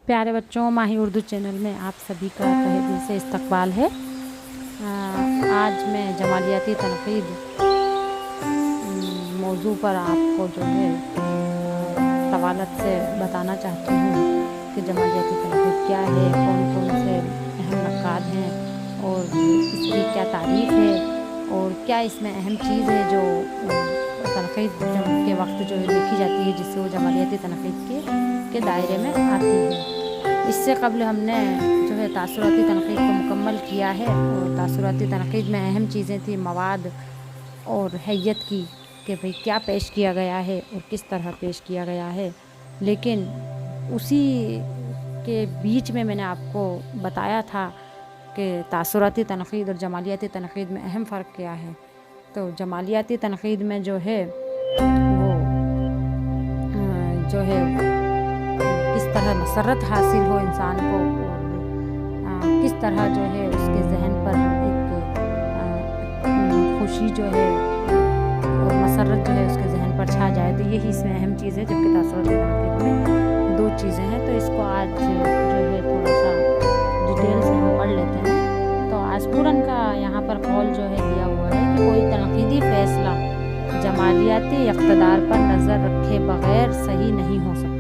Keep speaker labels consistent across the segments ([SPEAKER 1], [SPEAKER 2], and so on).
[SPEAKER 1] پیارے بچوں، ماہی اردو چینل میں آپ سبھی کا تہہ دل سے استقبال ہے۔ آج میں جمالیاتی تنقید موضوع پر آپ کو جو ہے طوالت سے بتانا چاہتی ہوں کہ جمالیاتی تنقید کیا ہے، کون کون سے اہم نقاد ہیں اور اس کی کیا تعریف ہے اور کیا اس میں اہم چیز ہے جو تنقید کے وقت جو ہے لکھی جاتی ہے، جس سے وہ جمالیاتی تنقید کے دائرے میں آتی ہے۔ اس سے قبل ہم نے جو ہے تاثراتی تنقید کو مکمل کیا ہے، اور تاثراتی تنقید میں اہم چیزیں تھیں مواد اور حیت کی، کہ بھئی کیا پیش کیا گیا ہے اور کس طرح پیش کیا گیا ہے۔ لیکن اسی کے بیچ میں نے آپ کو بتایا تھا کہ تاثراتی تنقید اور جمالیاتی تنقید میں اہم فرق کیا ہے۔ تو جمالیاتی تنقید میں جو ہے وہ کس طرح مسرت حاصل ہو انسان کو، اور کس طرح جو ہے اس کے ذہن پر ایک خوشی جو ہے اور مسرت جو ہے اس کے ذہن پر چھا جائے، تو یہی اس میں اہم چیز ہے۔ جبکہ تاثراتی تنقید میں دو چیزیں ہیں، تو اس کو آج جو ہے تھوڑا سا ڈیٹیل سے ہم پڑھ لیتے ہیں۔ تو آسپورن کا یہاں پر قول جو ہے دیا ہوا ہے کہ کوئی تنقیدی فیصلہ جمالیاتی اقتدار پر نظر رکھے بغیر صحیح نہیں ہو سکتا۔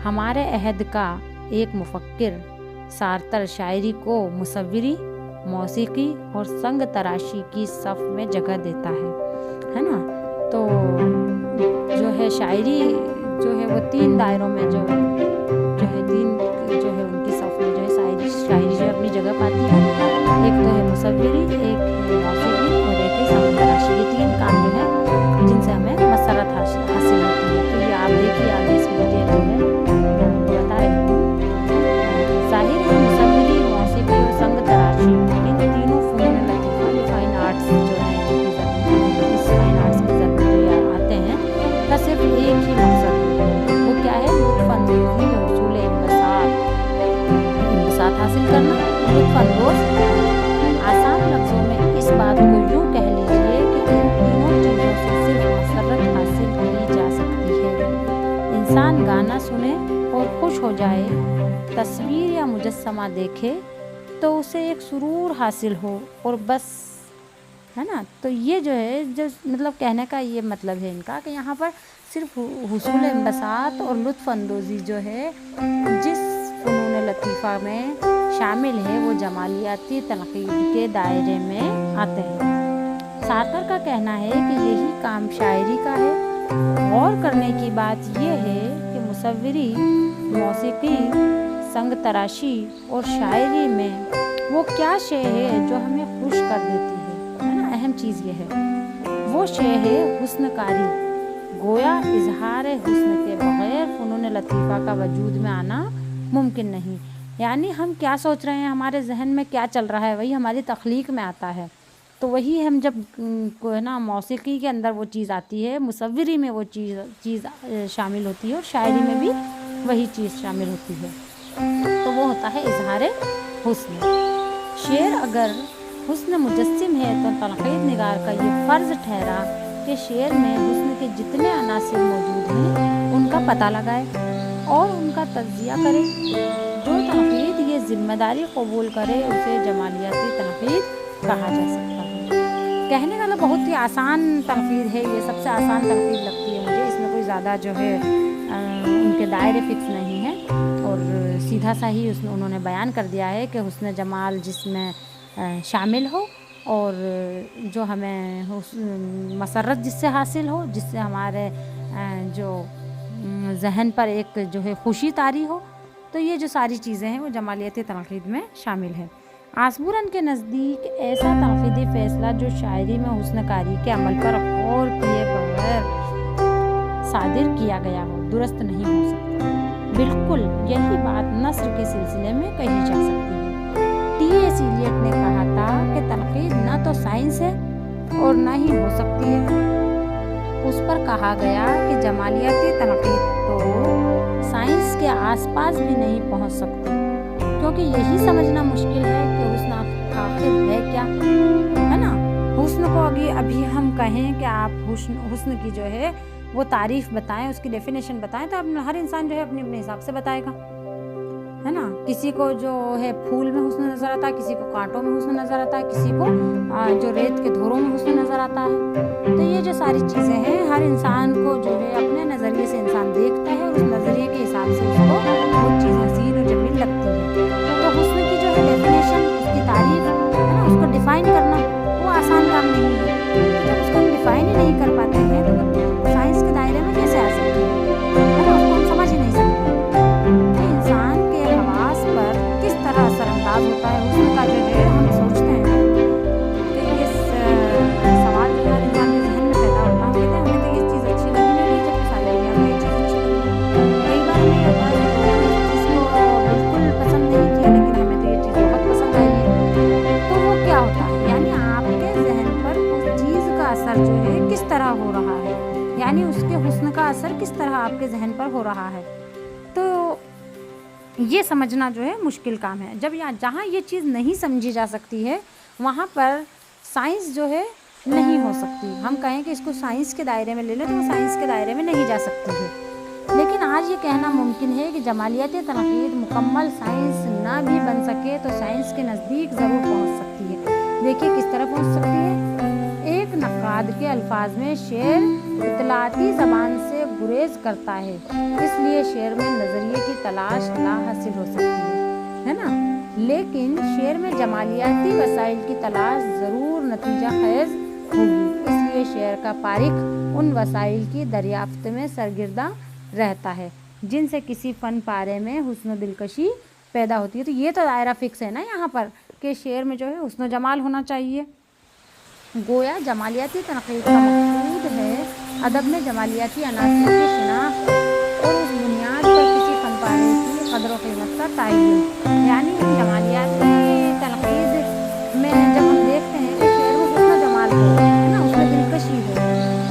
[SPEAKER 1] ہمارے عہد کا ایک مفکر سارتر شاعری کو مصوری، موسیقی اور سنگ تراشی کی صف میں جگہ دیتا ہے نا۔ تو جو ہے شاعری جو ہے وہ تین دائروں میں جو ہے تین جو ہے ان کی صف میں جو ہے شاعری جو اپنی جگہ پاتی ہے۔ ایک تو ہے مصوری، ایک ہے موسیقی اور ایک ہے سنگ تراشی۔ یہ تین کام جو ہے جن سے ہمیں مسرت حاصل ہوتی ہے۔ تو یہ آپ دیکھیے آگے اس کی ڈیٹیل جو ہے بتا رہے ہیں۔ ظاہر ہے مصوری، موسیقی اور سنگ تراشی ان تینوں فنون لطیفہ فائن آرٹس جو ہیں اس فائن آرٹس کی زد میں جو آتے ہیں کا صرف ایک ہی مقصد ہے، وہ کیا ہے؟ لطف اندوزی میں حصول انبساط حاصل کرنا، لطف اندوز۔ آسان لفظوں میں اس بات کو یوں کہہ لیجیے کہ ان تینوں چیزوں سے صرف مسرت حاصل کی جا سکتی ہے۔ انسان گانا سنے اور خوش ہو جائے، تصویر یا مجسمہ دیکھے تو اسے ایک سرور حاصل ہو اور بس، ہے نا۔ تو یہ جو ہے جو مطلب کہنے کا یہ مطلب ہے ان کا کہ یہاں پر صرف حصول انبساط اور لطف اندوزی جو ہے جس فنون لطیفہ میں شامل ہے وہ جمالیاتی تنقید کے دائرے میں آتے ہیں۔ سارتر کا کہنا ہے کہ یہی کام شاعری کا ہے۔ غور کرنے کی بات یہ ہے کہ مصوری، موسیقی، سنگ تراشی اور شاعری میں وہ کیا شے ہے جو ہمیں خوش کر دیتی ہے نا۔ اہم چیز یہ ہے، وہ شے ہے حسن کاری۔ گویا اظہار حسن کے بغیر فنون لطیفہ کا وجود میں آنا ممکن نہیں۔ یعنی ہم کیا سوچ رہے ہیں، ہمارے ذہن میں کیا چل رہا ہے، وہی ہماری تخلیق میں آتا ہے۔ تو وہی ہم جب ہے نا موسیقی کے اندر وہ چیز آتی ہے، مصوری میں وہ چیز شامل ہوتی ہے اور شاعری میں بھی وہی چیز شامل ہوتی ہے، تو وہ ہوتا ہے اظہار حسن۔ شعر اگر حسن مجسم ہے تو تنقید نگار کا یہ فرض ٹھہرا کہ شعر میں حسن کے جتنے عناصر موجود ہیں ان کا پتہ لگائے اور ان کا تجزیہ کرے۔ جو تنقید یہ ذمہ داری قبول کرے اسے جمالیاتی تنقید کہا جا سکتا ہے۔ کہنے کا بہت ہی آسان تنقید ہے، یہ سب سے آسان تنقید لگتی ہے مجھے۔ اس میں کوئی زیادہ جو ہے ان کے دائرے فکس نہیں ہیں، اور سیدھا سا ہی انہوں نے بیان کر دیا ہے کہ حسن جمال جس میں شامل ہو اور جو ہمیں مسرت جس سے حاصل ہو، جس سے ہمارے جو ذہن پر ایک جو ہے خوشی طاری ہو، تو یہ جو ساری چیزیں ہیں وہ جمالیاتی تنقید میں شامل ہے۔ آسپورن کے نزدیک ایسا تنقیدی فیصلہ جو شاعری میں حسن کاری کے عمل پر غور کیے بغیر صادر کیا گیا ہو، درست نہیں ہو سکتا۔ بالکل یہی بات نثر کے سلسلے میں کہی جا سکتی ہے۔ ٹی ایس ایلیٹ نے کہا تھا کہ تنقید نہ تو سائنس ہے اور نہ ہی ہو سکتی ہے۔ اس پر کہا گیا کہ جمالیاتی تنقید تو سائنس کے آس پاس بھی نہیں پہنچ سکتی، کیونکہ یہی سمجھنا مشکل ہے کہ حسن آخر ہے کیا، ہے نا۔ حسن کو ابھی ہم کہیں کہ آپ حسن کی جو ہے وہ تعریف بتائیں، اس کی ڈیفینیشن بتائیں، تو ہر انسان جو ہے اپنے حساب سے بتائے گا، है ना। किसी को जो है फूल में हुस्न नज़र आता है, किसी को कांटों में हुस्न नज़र आता है, किसी को जो रेत के धोरों में हुस्न नज़र आता है। तो ये जो सारी चीज़ें हैं, हर इंसान को जो है अपने नज़रिए से इंसान देखता है और उस नज़रिए के हिसाब से उसको वो चीज़ हसीन और जमील लगती है। तो हुस्न की जो है डेफिनेशन, उसकी तारीफ है ना, उसको डिफ़ाइन करना वो आसान काम नहीं है। तो जब उसको हम डिफ़ाइन ही नहीं कर पाते हैं तो साइंस के दायरे में कैसे आ सकते हैं, है ना, उसको हम समझ ही नहीं सकते। तो इंसान के हवास पर किस तरह असरअंदाज होता है हुस्न का, जो है हम सोचते हैं तो ये सवाल जो है इंसान के जहन में पैदा होता है। कहते हैं हमें तो ये चीज़ अच्छी लगी नहीं, जबकि सारी दुनिया में ये चीज़ अच्छी लगी। कई बार हमें होता है कि लोगों ने इस चीज़ को बिल्कुल पसंद नहीं किया, लेकिन हमें तो ये चीज़ बहुत पसंद आई है। तो वो क्या होता है, यानी आपके जहन पर उस चीज़ का असर जो है किस तरह हो रहा है, यानी उसके हुस्न का असर किस तरह आपके जहन पर हो रहा है। तो ये समझना जो है मुश्किल काम है। जब जहाँ ये चीज़ नहीं समझी जा सकती है वहाँ पर साइंस जो है नहीं हो सकती। हम कहें कि इसको साइंस के दायरे में ले लें तो वो साइंस के दायरे में नहीं जा सकती है। लेकिन आज ये कहना मुमकिन है कि जमालियाती तनक़ीद मुकम्मल साइंस ना भी बन सके तो साइंस के नज़दीक ज़रूर पहुँच सकती है। देखिए किस तरह पहुँच सकती है। एक नक़ाद के अल्फाज में शेर इतलाती ज़बान से गुरेज करता है, इसलिए शेर में नज़रिए की तलाश ला हासिल हो सकती है ना। लेकिन शेर में जमालियाती वसाइल की तलाश ज़रूर नतीजा खैज़ होगी, इसलिए शेर का पारिख उन वसाइल की दरियाफ्त में सरगिर्दा रहता है जिनसे किसी फ़न पारे में हुस्न दिलकशी पैदा होती है। तो ये तो दायरा फिक्स है ना यहाँ पर कि शेर में जो है हुस्न जमाल होना चाहिए। गोया जमालियाती तनक़ीद का मकसूद है अदब में जमालियाती अनासर की शिनाख्त और उस बुनियाद पर किसी फ़न पारे की क़द्र क़ीमत का तयन। यानी जमालियाती तनक़ीद में जब हम देखते हैं कि शेर में हुस्न जमाल हो, है ना, उसमें दिलकशी हो,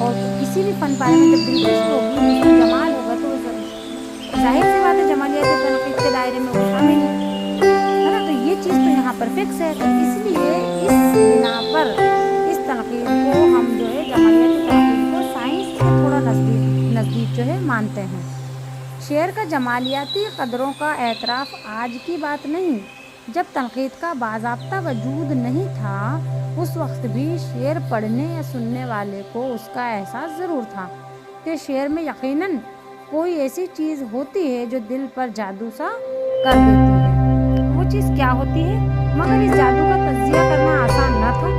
[SPEAKER 1] और किसी भी फ़न पारे में जब दिलकशी होगी, हुस्न जमाल होगा, तो ज़ाहिर सी बात है जमालियाती तनक़ीद के दायरे में वो शामिल है ना। तो ये चीज़ तो यहाँ पर फिक्स है। तो इसलिए इस बिना पर तनक़ीद को हम जो है जमालियाती तनक़ीद को साइंस से थोड़ा नज़दीक जो है मानते हैं। शेर का जमालियाती क़दरों का एतराफ़ आज की बात नहीं, जब तनक़ीद का बाज़ाब्ता वजूद नहीं था उस वक्त भी शेर पढ़ने या सुनने वाले को उसका एहसास ज़रूर था कि शेर में यकीनन कोई ऐसी चीज़ होती है जो दिल पर जादू सा कर देती है। वो चीज़ क्या होती है, मगर इस जादू का तज़किया करना आसान न था,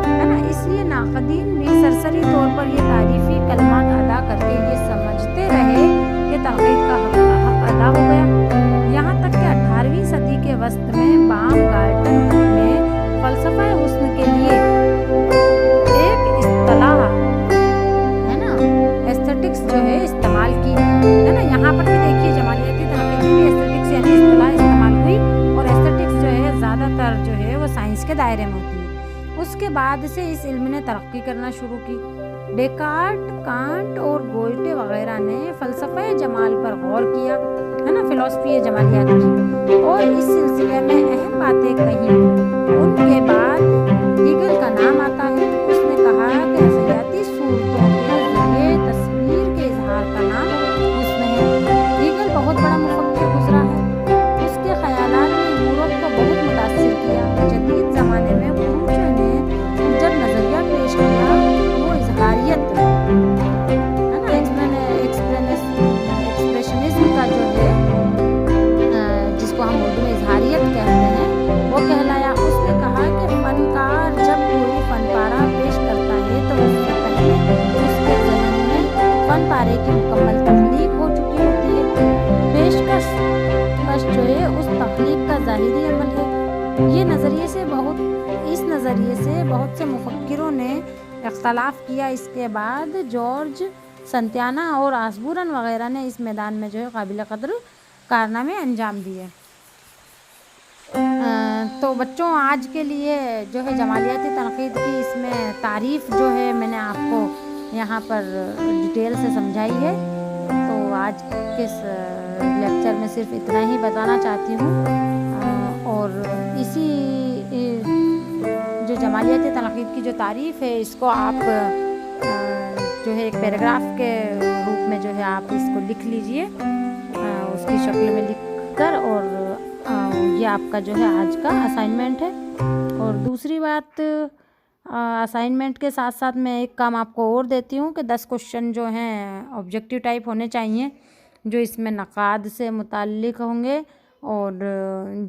[SPEAKER 1] है ना। इसलिए नाक़दीन भी सरसरी तौर पर ये तारीफ़ी कलमात अदा करके ये समझते रहे कि तनक़ीद का हक़ अदा हो गया। यहाँ तक कि 18वीं सदी के वस्त में बामगार्टन ने फ़लसफ़ा हुस्न के लिए एक इस्तिलाह, है ना, एस्थेटिक्स जो है इस्तेमाल की, है ना। यहाँ पर भी देखिए जमालियाती तनक़ीद में भी एस्थेटिक्स यानी इस्तिलाह इस्तेमाल हुई, और एस्थेटिक्स जो है ज़्यादातर जो है वो साइंस के दायरे में होती है। उसके बाद से इस इल्म ने तरक्की करना शुरू की। डेकार्ट, कांट और गोयटे वगैरह ने फ़लसफ़ा जमाल पर गौर किया, है ना, फ़िलॉसफ़ी जमालियात की, और इस सिलसिले में अहम बातें कही। उनके बाद हीगल का नाम आता है। उसने कहा कि नज़रियाती सूरतों के ज़रिए तस्वीर के इजहार का नाम हुस्न है। हीगल बहुत बड़ा मुफक्किर गुज़रा है। उसके ख़यालात ने यूरोप को बहुत मुतासिर किया। जदीद ज़माने में क्रूचे ने जब नज़रिया पेश किया वो इजहारियत, है ना, एक्सप्रेशनिज्म का जो है, जिसको हम उर्दू में इजहारियत कहते हैं, वो कहलाया। उसने कहा कि फ़नकार जब कोई फ़नपारा पेश करता है तो उससे पहले उसके ज़हन में फ़न पारे की मुकम्मल तख्लीक हो चुकी होती है। पेशकश जो है उस तख्लीक का ज़ाहिरी अमल है। इस नज़रिए से बहुत से मुफक्किरों ने इख्तलाफ किया। इसके बाद जॉर्ज संतियाना और आसबूरन वगैरह ने इस मैदान में जो है काबिल क़द्र कारनामे अंजाम दिए। तो बच्चों, आज के लिए जो है जमालियाती तनक़ीद की इसमें तारीफ़ जो है मैंने आपको यहाँ पर डिटेल से समझाई है। तो आज के इस लेक्चर में सिर्फ इतना ही बताना चाहती हूँ, और इसी जो जमालियाती तनक़ीद की जो तारीफ़ है इसको आप जो है एक पैराग्राफ के रूप में जो है आप इसको लिख लीजिए, उसकी शक्ल में लिख लिख कर, और ये आपका जो है आज का असाइनमेंट है। और दूसरी बात, असाइनमेंट के साथ साथ मैं एक काम आपको और देती हूँ कि 10 क्वेश्चन जो हैं ऑब्जेक्टिव टाइप होने चाहिए, जो इसमें नक़ाद से मुताल्लिक़ होंगे और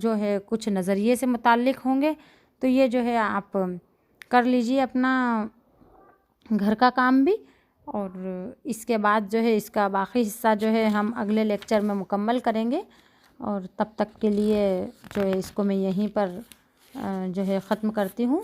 [SPEAKER 1] जो है कुछ नज़रिए से मुताल्लिक़ होंगे। तो ये जो है आप कर लीजिए अपना घर का काम भी, और इसके बाद जो है इसका बाकी हिस्सा जो है हम अगले लेक्चर में मुकम्मल करेंगे। और तब तक के लिए जो है इसको मैं यहीं पर जो है ख़त्म करती हूँ।